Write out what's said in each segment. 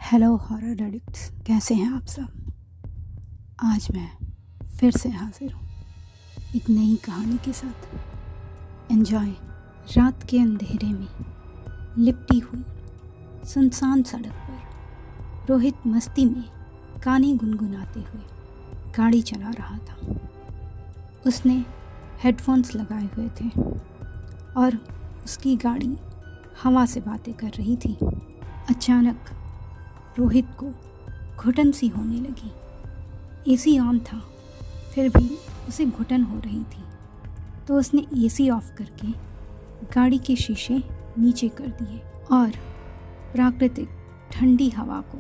Hello horror addicts, कैसे हैं आप सब। आज मैं फिर से हाजिर हूँ एक नई कहानी के साथ। एंजॉय। रात के अंधेरे में लिपटी हुई सुनसान सड़क पर रोहित मस्ती में गाने गुनगुनाते हुए गाड़ी चला रहा था। उसने हेडफोन्स लगाए हुए थे और उसकी गाड़ी हवा से बातें कर रही थी। अचानक रोहित को घुटन सी होने लगी। एसी ऑन था, फिर भी उसे घुटन हो रही थी, तो उसने एसी ऑफ करके गाड़ी के शीशे नीचे कर दिए और प्राकृतिक ठंडी हवा को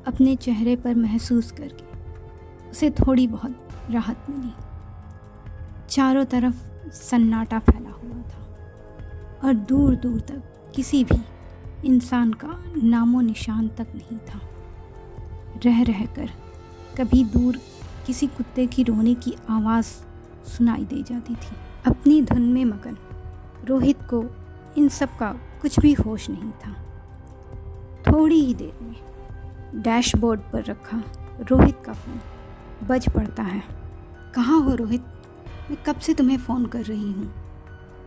अपने चेहरे पर महसूस करके उसे थोड़ी बहुत राहत मिली। चारों तरफ सन्नाटा फैला हुआ था और दूर दूर तक किसी भी इंसान का नामो निशान तक नहीं था। रह रहकर कभी दूर किसी कुत्ते की रोने की आवाज़ सुनाई दे जाती थी। अपनी धुन में मगन रोहित को इन सब का कुछ भी होश नहीं था। थोड़ी ही देर में डैशबोर्ड पर रखा रोहित का फ़ोन बज पड़ता है। कहाँ हो रोहित? मैं कब से तुम्हें फ़ोन कर रही हूँ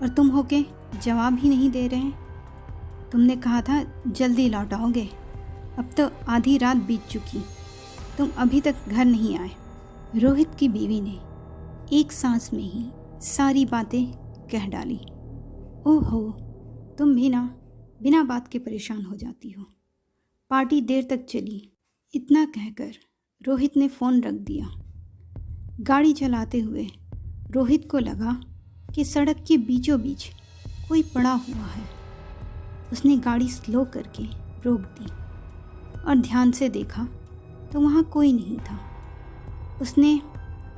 और तुम होके जवाब ही नहीं दे रहे हैं। तुमने कहा था जल्दी लौट आओगे, अब तो आधी रात बीत चुकी, तुम अभी तक घर नहीं आए। रोहित की बीवी ने एक सांस में ही सारी बातें कह डाली। ओहो, तुम भी ना बिना बात के परेशान हो जाती हो। पार्टी देर तक चली। इतना कहकर रोहित ने फ़ोन रख दिया। गाड़ी चलाते हुए रोहित को लगा कि सड़क के बीचों बीच कोई पड़ा हुआ है। उसने गाड़ी स्लो करके रोक दी और ध्यान से देखा तो वहाँ कोई नहीं था। उसने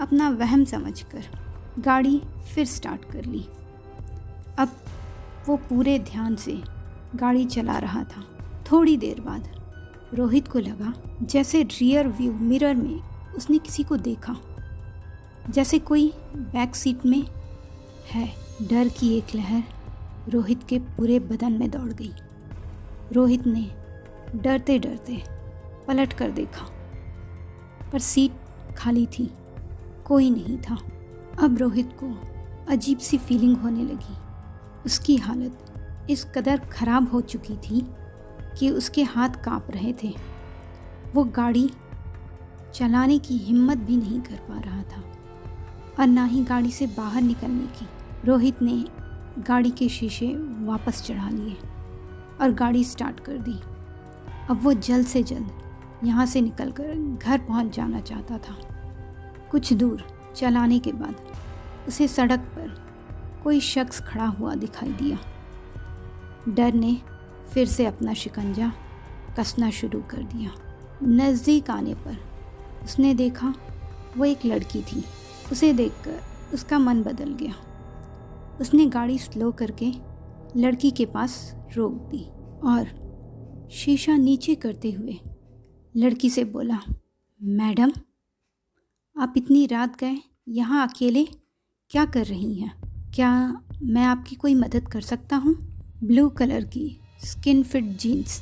अपना वहम समझकर गाड़ी फिर स्टार्ट कर ली। अब वो पूरे ध्यान से गाड़ी चला रहा था। थोड़ी देर बाद रोहित को लगा जैसे रियर व्यू मिरर में उसने किसी को देखा, जैसे कोई बैक सीट में है। डर की एक लहर रोहित के पूरे बदन में दौड़ गई। रोहित ने डरते डरते पलट कर देखा, पर सीट खाली थी, कोई नहीं था। अब रोहित को अजीब सी फीलिंग होने लगी। उसकी हालत इस कदर ख़राब हो चुकी थी कि उसके हाथ कांप रहे थे। वो गाड़ी चलाने की हिम्मत भी नहीं कर पा रहा था और ना ही गाड़ी से बाहर निकलने की। रोहित ने गाड़ी के शीशे वापस चढ़ा लिए और गाड़ी स्टार्ट कर दी। अब वो जल्द से जल्द यहाँ से निकलकर घर पहुँच जाना चाहता था। कुछ दूर चलाने के बाद उसे सड़क पर कोई शख्स खड़ा हुआ दिखाई दिया। डर ने फिर से अपना शिकंजा कसना शुरू कर दिया। नज़दीक आने पर उसने देखा वो एक लड़की थी। उसे देखकर उसका मन बदल गया। उसने गाड़ी स्लो करके लड़की के पास रोक दी और शीशा नीचे करते हुए लड़की से बोला, मैडम, आप इतनी रात गए यहाँ अकेले क्या कर रही हैं? क्या मैं आपकी कोई मदद कर सकता हूँ? ब्लू कलर की skin fit jeans,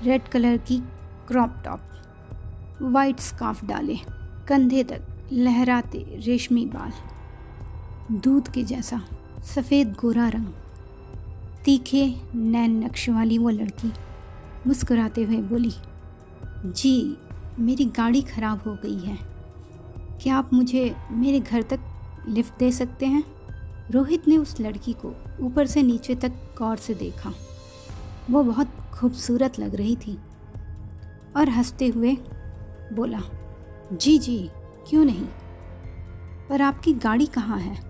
red colour की क्रॉप टॉप, वाइट स्कार्फ डाले, कंधे तक लहराते रेशमी बाल, दूध के जैसा सफ़ेद गोरा रंग, तीखे नैन नक्श वाली वो लड़की मुस्कुराते हुए बोली, जी मेरी गाड़ी ख़राब हो गई है, क्या आप मुझे मेरे घर तक लिफ्ट दे सकते हैं? रोहित ने उस लड़की को ऊपर से नीचे तक गौर से देखा। वो बहुत खूबसूरत लग रही थी और हंसते हुए बोला, जी जी क्यों नहीं, पर आपकी गाड़ी कहाँ है?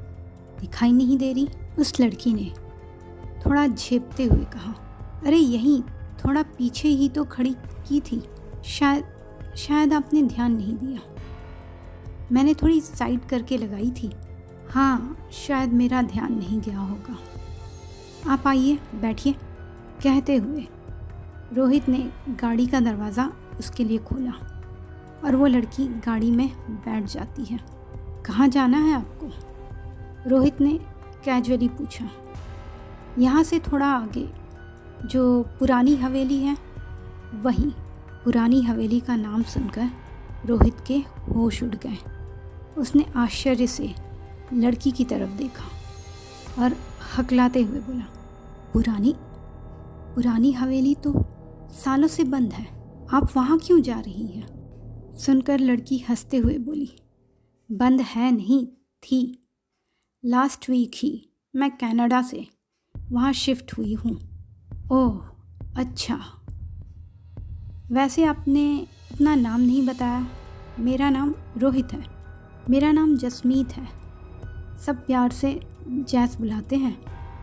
दिखाई नहीं दे रही। उस लड़की ने थोड़ा झेपते हुए कहा, अरे यहीं थोड़ा पीछे ही तो खड़ी की थी, शायद आपने ध्यान नहीं दिया। मैंने थोड़ी साइड करके लगाई थी। हाँ, शायद मेरा ध्यान नहीं गया होगा। आप आइए, बैठिए। कहते हुए रोहित ने गाड़ी का दरवाज़ा उसके लिए खोला और वो लड़की गाड़ी में बैठ जाती है। कहाँ जाना है आपको? रोहित ने कैजुअली पूछा। यहाँ से थोड़ा आगे जो पुरानी हवेली है वहीं। पुरानी हवेली का नाम सुनकर रोहित के होश उड़ गए। उसने आश्चर्य से लड़की की तरफ देखा और हकलाते हुए बोला, पुरानी हवेली तो सालों से बंद है, आप वहाँ क्यों जा रही हैं? सुनकर लड़की हंसते हुए बोली, बंद है नहीं थी, लास्ट वीक ही मैं कनाडा से वहाँ शिफ्ट हुई हूँ। ओह अच्छा, वैसे आपने अपना नाम नहीं बताया। मेरा नाम रोहित है। मेरा नाम जसमीत है, सब प्यार से जैस बुलाते हैं।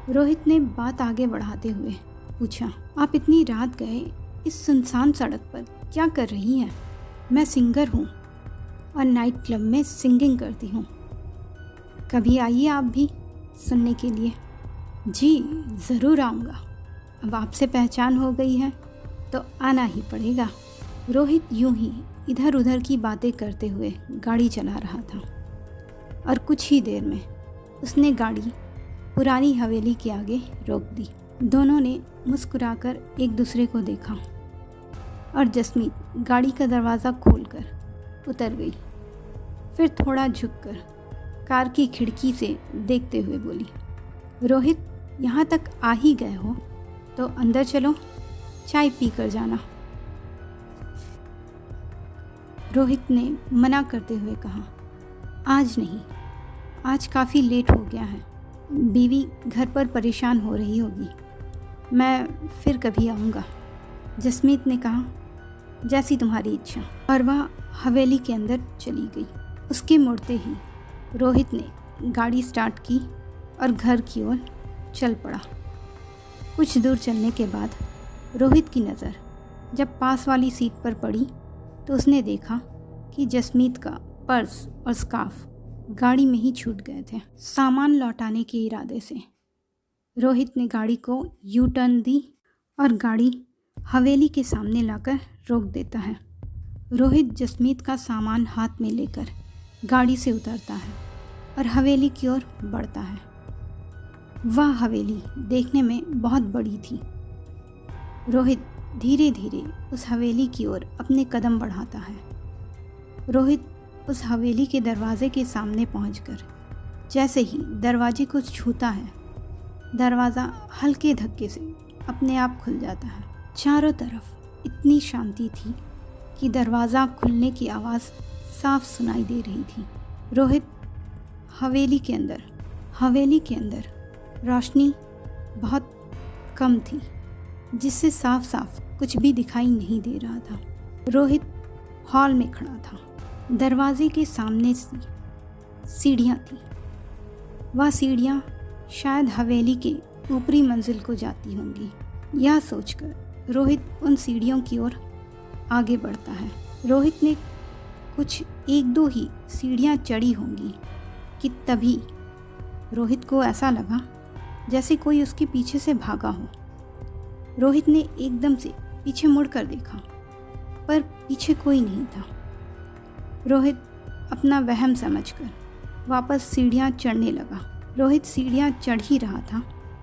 रोहित ने बात आगे बढ़ाते हुए पूछा, आप इतनी रात गए इस सुनसान सड़क पर क्या कर रही हैं? मैं सिंगर हूँ और नाइट क्लब में सिंगिंग करती हूँ, कभी आइए आप भी सुनने के लिए। जी ज़रूर आऊँगा, अब आपसे पहचान हो गई है तो आना ही पड़ेगा। रोहित यूं ही इधर उधर की बातें करते हुए गाड़ी चला रहा था और कुछ ही देर में उसने गाड़ी पुरानी हवेली के आगे रोक दी। दोनों ने मुस्कुराकर एक दूसरे को देखा और जसमीत गाड़ी का दरवाज़ा खोलकर उतर गई। फिर थोड़ा झुककर कार की खिड़की से देखते हुए बोली, रोहित यहाँ तक आ ही गए हो तो अंदर चलो, चाय पी कर जाना। रोहित ने मना करते हुए कहा, आज नहीं, आज काफ़ी लेट हो गया है, बीवी घर पर परेशान हो रही होगी, मैं फिर कभी आऊँगा। जसमीत ने कहा, जैसी तुम्हारी इच्छा, और वह हवेली के अंदर चली गई। उसके मुड़ते ही रोहित ने गाड़ी स्टार्ट की और घर की ओर चल पड़ा। कुछ दूर चलने के बाद रोहित की नज़र जब पास वाली सीट पर पड़ी तो उसने देखा कि जसमीत का पर्स और स्कार्फ गाड़ी में ही छूट गए थे। सामान लौटाने के इरादे से रोहित ने गाड़ी को यू टर्न दी और गाड़ी हवेली के सामने लाकर रोक देता है। रोहित जसमीत का सामान हाथ में लेकर गाड़ी से उतरता है और हवेली की ओर बढ़ता है। वह हवेली देखने में बहुत बड़ी थी। रोहित धीरे धीरे उस हवेली की ओर अपने कदम बढ़ाता है। रोहित उस हवेली के दरवाजे के सामने पहुंचकर जैसे ही दरवाजे को छूता है, दरवाज़ा हल्के धक्के से अपने आप खुल जाता है। चारों तरफ इतनी शांति थी कि दरवाज़ा खुलने की आवाज़ साफ सुनाई दे रही थी। रोहित हवेली के अंदर रोशनी बहुत कम थी, जिससे साफ साफ कुछ भी दिखाई नहीं दे रहा था। रोहित हॉल में खड़ा था। दरवाजे के सामने सीढ़ियाँ थी। वह सीढ़ियाँ शायद हवेली के ऊपरी मंजिल को जाती होंगी। यह सोचकर रोहित उन सीढ़ियों की ओर आगे बढ़ता है। रोहित ने कुछ एक दो ही सीढ़ियाँ चढ़ी होंगी कि तभी रोहित को ऐसा लगा जैसे कोई उसके पीछे से भागा हो। रोहित ने एकदम से पीछे मुड़कर देखा, पर पीछे कोई नहीं था। रोहित अपना वहम समझकर वापस सीढ़ियाँ चढ़ने लगा। रोहित सीढ़ियाँ चढ़ ही रहा था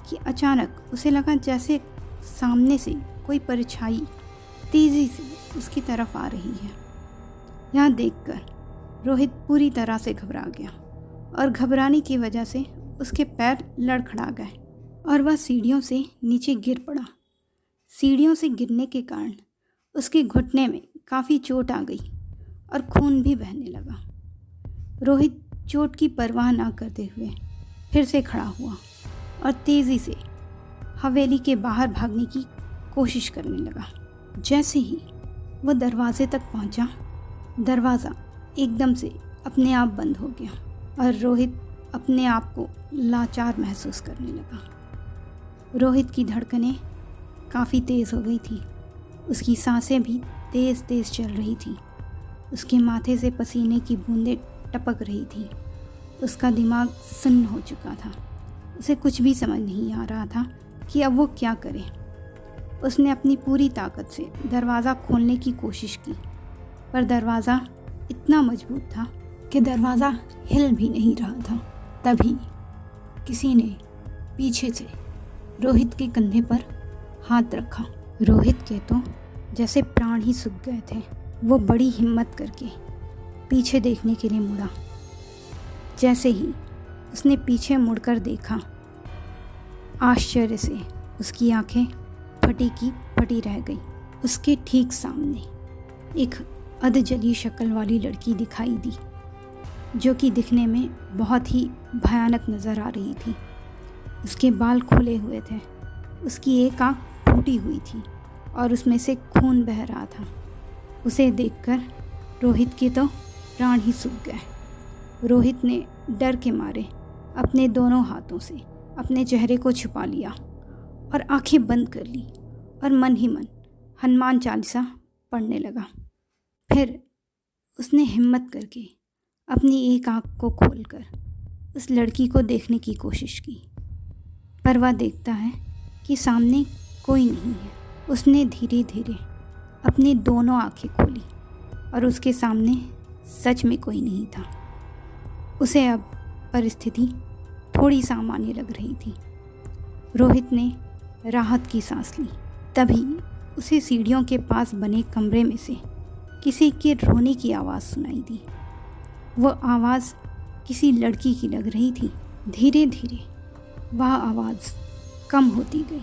कि अचानक उसे लगा जैसे सामने से कोई परछाई तेज़ी से उसकी तरफ आ रही है। यह देखकर रोहित पूरी तरह से घबरा गया और घबराने की वजह से उसके पैर लड़खड़ा गए और वह सीढ़ियों से नीचे गिर पड़ा। सीढ़ियों से गिरने के कारण उसके घुटने में काफ़ी चोट आ गई और खून भी बहने लगा। रोहित चोट की परवाह ना करते हुए फिर से खड़ा हुआ और तेज़ी से हवेली के बाहर भागने की कोशिश करने लगा। जैसे ही वह दरवाजे तक पहुंचा, दरवाज़ा एकदम से अपने आप बंद हो गया और रोहित अपने आप को लाचार महसूस करने लगा। रोहित की धड़कनें काफ़ी तेज़ हो गई थी। उसकी सांसें भी तेज़ तेज़ चल रही थी। उसके माथे से पसीने की बूंदें टपक रही थी। उसका दिमाग सुन्न हो चुका था। उसे कुछ भी समझ नहीं आ रहा था कि अब वो क्या करे। उसने अपनी पूरी ताकत से दरवाज़ा खोलने की कोशिश की, पर दरवाज़ा इतना मजबूत था कि दरवाज़ा हिल भी नहीं रहा था। तभी किसी ने पीछे से रोहित के कंधे पर हाथ रखा। रोहित के तो जैसे प्राण ही सूख गए थे। वो बड़ी हिम्मत करके पीछे देखने के लिए मुड़ा। जैसे ही उसने पीछे मुड़कर देखा, आश्चर्य से उसकी आंखें फटी की फटी रह गई। उसके ठीक सामने एक अधजली शक्ल वाली लड़की दिखाई दी, जो कि दिखने में बहुत ही भयानक नज़र आ रही थी। उसके बाल खुले हुए थे, उसकी एक आँख फूटी हुई थी और उसमें से खून बह रहा था। उसे देखकर रोहित के तो प्राण ही सूख गए। रोहित ने डर के मारे अपने दोनों हाथों से अपने चेहरे को छुपा लिया और आंखें बंद कर ली और मन ही मन हनुमान चालीसा पढ़ने लगा। फिर उसने हिम्मत करके अपनी एक आंख को खोलकर उस लड़की को देखने की कोशिश की, पर वह देखता है कि सामने कोई नहीं है। उसने धीरे धीरे अपनी दोनों आंखें खोली और उसके सामने सच में कोई नहीं था। उसे अब परिस्थिति थोड़ी सामान्य लग रही थी। रोहित ने राहत की सांस ली। तभी उसे सीढ़ियों के पास बने कमरे में से किसी के रोने की आवाज़ सुनाई दी। वह आवाज़ किसी लड़की की लग रही थी। धीरे धीरे वह आवाज़ कम होती गई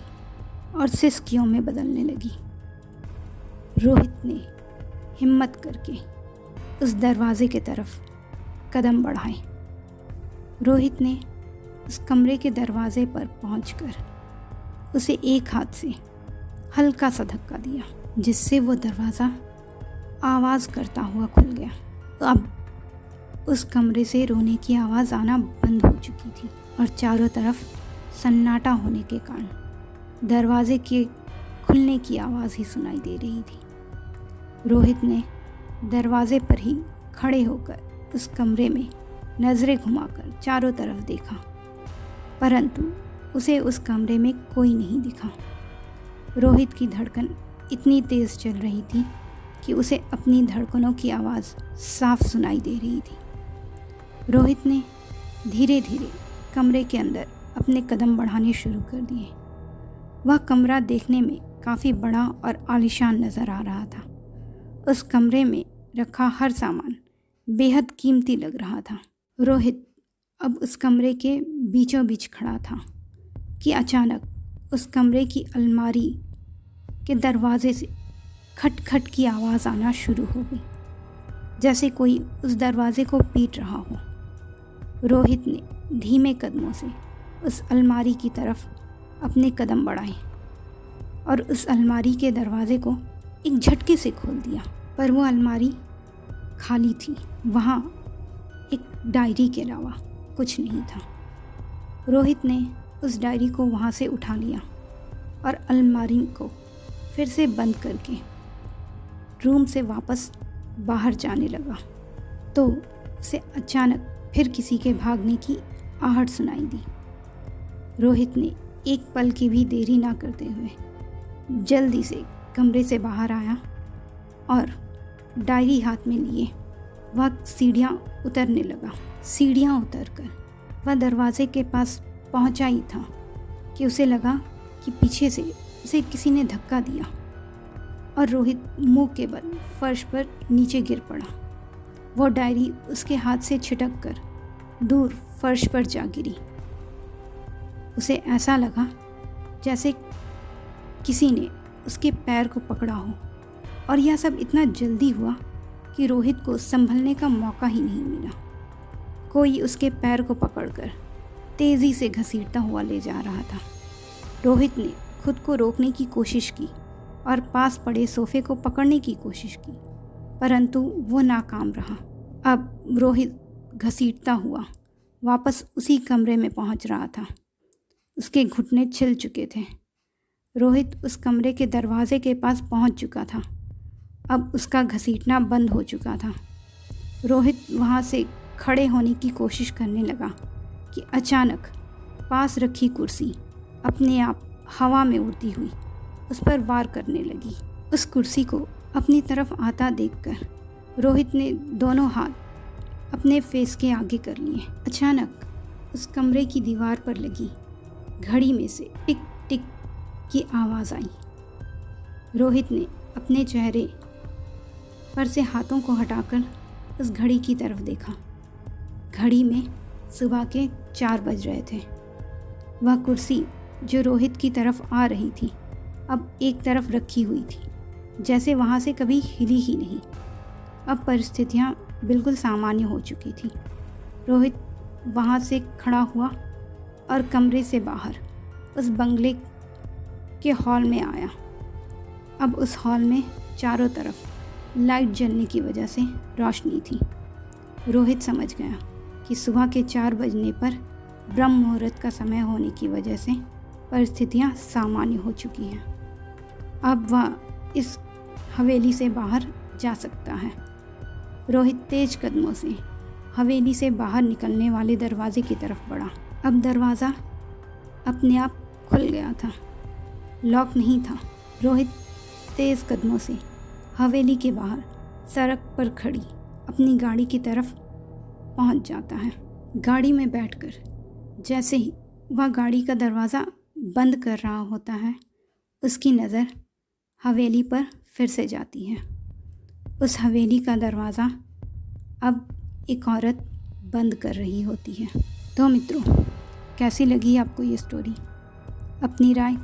और सिसकियों में बदलने लगी। रोहित ने हिम्मत करके उस दरवाजे की तरफ कदम बढ़ाए। रोहित ने उस कमरे के दरवाजे पर पहुंचकर उसे एक हाथ से हल्का सा धक्का दिया, जिससे वो दरवाज़ा आवाज़ करता हुआ खुल गया। अब उस कमरे से रोने की आवाज़ आना बंद हो चुकी थी और चारों तरफ सन्नाटा होने के कारण दरवाजे के खुलने की आवाज़ ही सुनाई दे रही थी। रोहित ने दरवाजे पर ही खड़े होकर उस कमरे में नज़रें घुमाकर चारों तरफ देखा, परंतु उसे उस कमरे में कोई नहीं दिखा। रोहित की धड़कन इतनी तेज़ चल रही थी कि उसे अपनी धड़कनों की आवाज़ साफ सुनाई दे रही थी। रोहित ने धीरे धीरे कमरे के अंदर अपने कदम बढ़ाने शुरू कर दिए। वह कमरा देखने में काफ़ी बड़ा और आलीशान नज़र आ रहा था। उस कमरे में रखा हर सामान बेहद कीमती लग रहा था। रोहित अब उस कमरे के बीचों बीच खड़ा था कि अचानक उस कमरे की अलमारी के दरवाजे से खट खट की आवाज़ आना शुरू हो गई, जैसे कोई उस दरवाजे को पीट रहा हो। रोहित ने धीमे कदमों से उस अलमारी की तरफ अपने कदम बढ़ाए और उस अलमारी के दरवाजे को एक झटके से खोल दिया, पर वो अलमारी खाली थी। वहाँ एक डायरी के अलावा कुछ नहीं था। रोहित ने उस डायरी को वहाँ से उठा लिया और अलमारी को फिर से बंद करके रूम से वापस बाहर जाने लगा, तो उसे अचानक फिर किसी के भागने की आहट सुनाई दी। रोहित ने एक पल की भी देरी ना करते हुए जल्दी से कमरे से बाहर आया और डायरी हाथ में लिए वह सीढ़ियाँ उतरने लगा। सीढ़ियाँ उतरकर वह दरवाजे के पास पहुंचा ही था कि उसे लगा कि पीछे से उसे किसी ने धक्का दिया और रोहित मुंह के बल फर्श पर नीचे गिर पड़ा। वो डायरी उसके हाथ से छिटक कर दूर फर्श पर जा गिरी। उसे ऐसा लगा जैसे किसी ने उसके पैर को पकड़ा हो, और यह सब इतना जल्दी हुआ कि रोहित को संभलने का मौका ही नहीं मिला। कोई उसके पैर को पकड़कर तेज़ी से घसीटता हुआ ले जा रहा था। रोहित ने खुद को रोकने की कोशिश की और पास पड़े सोफे को पकड़ने की कोशिश की, परंतु वो नाकाम रहा। अब रोहित घसीटता हुआ वापस उसी कमरे में पहुंच रहा था। उसके घुटने छिल चुके थे। रोहित उस कमरे के दरवाजे के पास पहुंच चुका था। अब उसका घसीटना बंद हो चुका था। रोहित वहां से खड़े होने की कोशिश करने लगा कि अचानक पास रखी कुर्सी अपने आप हवा में उड़ती हुई उस पर वार करने लगी। उस कुर्सी को अपनी तरफ आता देखकर रोहित ने दोनों हाथ अपने फेस के आगे कर लिए। अचानक उस कमरे की दीवार पर लगी घड़ी में से टिक टिक की आवाज़ आई। रोहित ने अपने चेहरे पर से हाथों को हटाकर उस घड़ी की तरफ देखा। घड़ी में सुबह के 4 बज रहे थे। वह कुर्सी जो रोहित की तरफ आ रही थी अब एक तरफ रखी हुई थी, जैसे वहाँ से कभी हिली ही नहीं। अब परिस्थितियाँ बिल्कुल सामान्य हो चुकी थी। रोहित वहाँ से खड़ा हुआ और कमरे से बाहर उस बंगले के हॉल में आया। अब उस हॉल में चारों तरफ लाइट जलने की वजह से रोशनी थी। रोहित समझ गया कि सुबह के 4 बजने पर ब्रह्म मुहूर्त का समय होने की वजह से परिस्थितियाँ सामान्य हो चुकी हैं। अब वह इस हवेली से बाहर जा सकता है। रोहित तेज कदमों से हवेली से बाहर निकलने वाले दरवाजे की तरफ बढ़ा। अब दरवाज़ा अपने आप खुल गया था, लॉक नहीं था। रोहित तेज़ कदमों से हवेली के बाहर सड़क पर खड़ी अपनी गाड़ी की तरफ पहुंच जाता है। गाड़ी में बैठकर जैसे ही वह गाड़ी का दरवाज़ा बंद कर रहा होता है, उसकी नज़र हवेली पर फिर से जाती है। उस हवेली का दरवाज़ा अब एक औरत बंद कर रही होती है। तो मित्रों, कैसी लगी आपको ये स्टोरी? अपनी राय